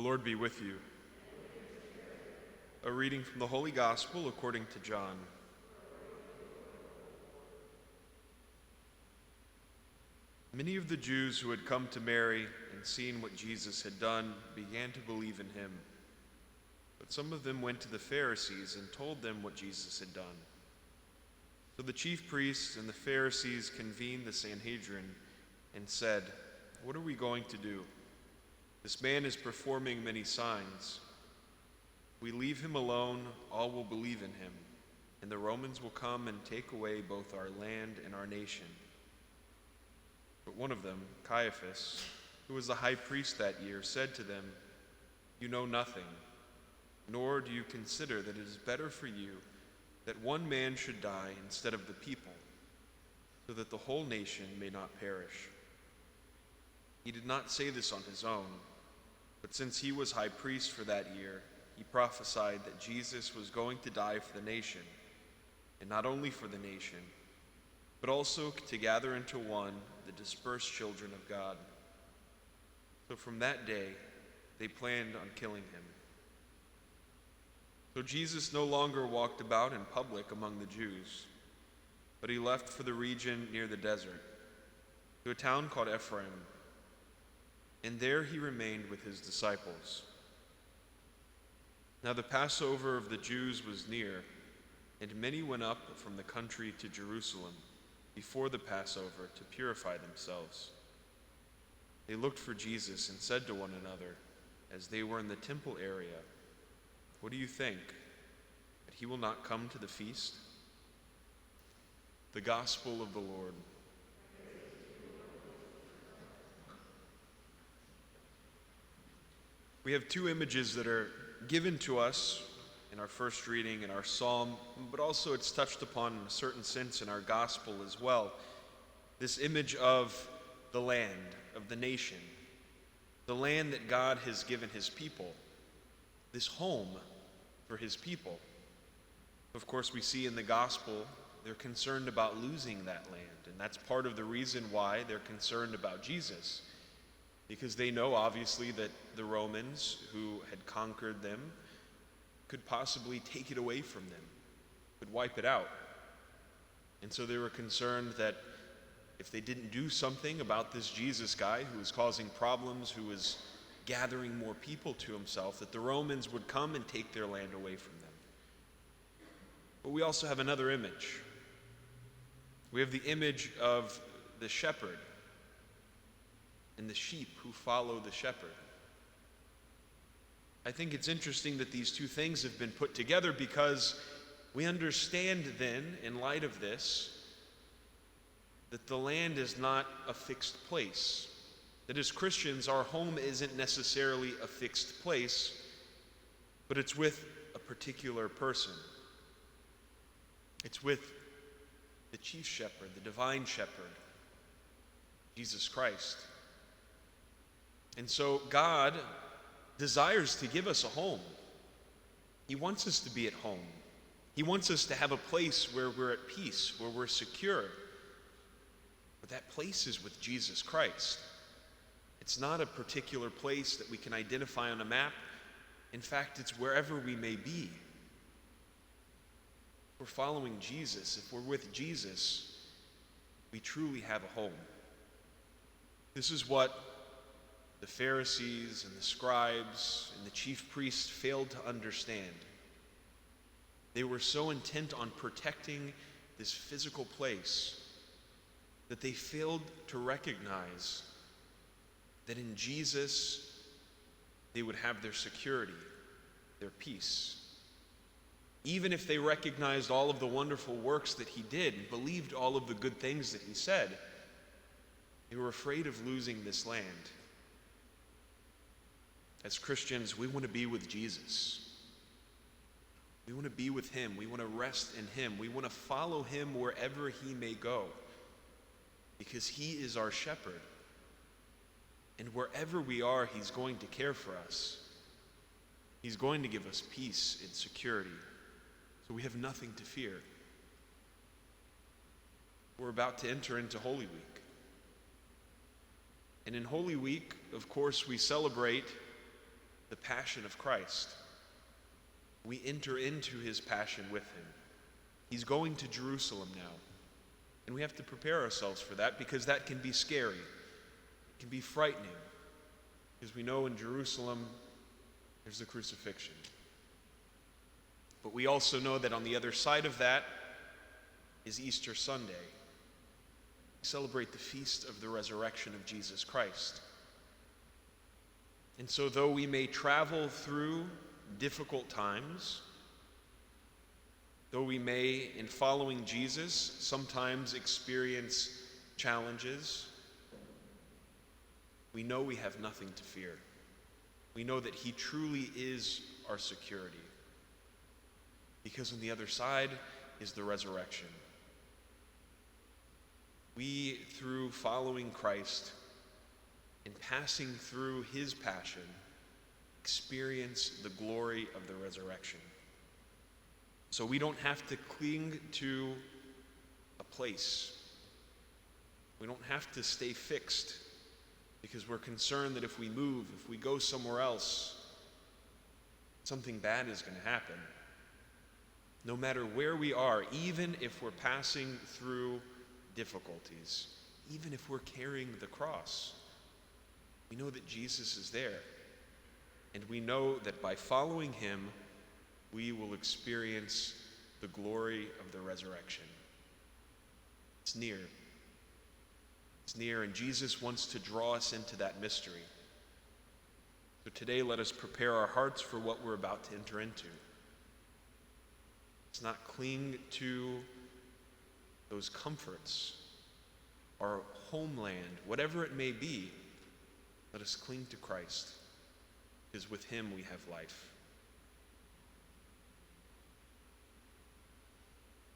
Lord be with you. A reading from the Holy Gospel according to John. Many of the Jews who had come to Mary and seen what Jesus had done began to believe in him. But some of them went to the Pharisees and told them what Jesus had done. So the chief priests and the Pharisees convened the Sanhedrin and said, "What are we going to do? This man is performing many signs. If we leave him alone, all will believe in him, and the Romans will come and take away both our land and our nation." But one of them, Caiaphas, who was the high priest that year, said to them, "You know nothing, nor do you consider that it is better for you that one man should die instead of the people, so that the whole nation may not perish." He did not say this on his own, but since he was high priest for that year, he prophesied that Jesus was going to die for the nation, and not only for the nation, but also to gather into one the dispersed children of God. So from that day, they planned on killing him. So Jesus no longer walked about in public among the Jews, but he left for the region near the desert, to a town called Ephraim, and there he remained with his disciples. Now the Passover of the Jews was near, and many went up from the country to Jerusalem before the Passover to purify themselves. They looked for Jesus and said to one another, as they were in the temple area, "What do you think? That he will not come to the feast?" The Gospel of the Lord. We have two images that are given to us in our first reading in our psalm, but also it's touched upon in a certain sense in our gospel as well. This image of the land, of the nation, the land that God has given his people, this home for his people. Of course, we see in the gospel they're concerned about losing that land, and that's part of the reason why they're concerned about Jesus, because they know obviously that the Romans who had conquered them could possibly take it away from them, could wipe it out. And so they were concerned that if they didn't do something about this Jesus guy who was causing problems, who was gathering more people to himself, that the Romans would come and take their land away from them. But we also have another image. We have the image of the shepherd and the sheep who follow the shepherd. I think it's interesting that these two things have been put together because we understand then, in light of this, that the land is not a fixed place. That as Christians, our home isn't necessarily a fixed place, but it's with a particular person. It's with the chief shepherd, the divine shepherd, Jesus Christ. And so God desires to give us a home. He wants us to be at home. He wants us to have a place where we're at peace, where we're secure. But that place is with Jesus Christ. It's not a particular place that we can identify on a map. In fact, it's wherever we may be. If we're following Jesus, if we're with Jesus, we truly have a home. This is what the Pharisees and the scribes and the chief priests failed to understand. They were so intent on protecting this physical place that they failed to recognize that in Jesus they would have their security, their peace. Even if they recognized all of the wonderful works that he did and believed all of the good things that he said, they were afraid of losing this land. As Christians, we want to be with Jesus. We want to be with him. We want to rest in him. We want to follow him wherever he may go, because he is our shepherd. And wherever we are, he's going to care for us. He's going to give us peace and security. So we have nothing to fear. We're about to enter into Holy Week. And in Holy Week, of course, we celebrate the passion of Christ. We enter into his passion with him. He's going to Jerusalem now. And we have to prepare ourselves for that, because that can be scary. It can be frightening. Because we know in Jerusalem, there's the crucifixion. But we also know that on the other side of that is Easter Sunday. We celebrate the feast of the resurrection of Jesus Christ. And so though we may travel through difficult times, though we may, in following Jesus, sometimes experience challenges, we know we have nothing to fear. We know that he truly is our security, because on the other side is the resurrection. We, through following Christ and passing through his passion, experience the glory of the resurrection. So we don't have to cling to a place. We don't have to stay fixed, because we're concerned that if we move, if we go somewhere else, something bad is going to happen. No matter where we are, even if we're passing through difficulties, even if we're carrying the cross, we know that Jesus is there. And we know that by following him, we will experience the glory of the resurrection. It's near. It's near, and Jesus wants to draw us into that mystery. So today, let us prepare our hearts for what we're about to enter into. Let's not cling to those comforts, our homeland, whatever it may be. Let us cling to Christ, because with him we have life.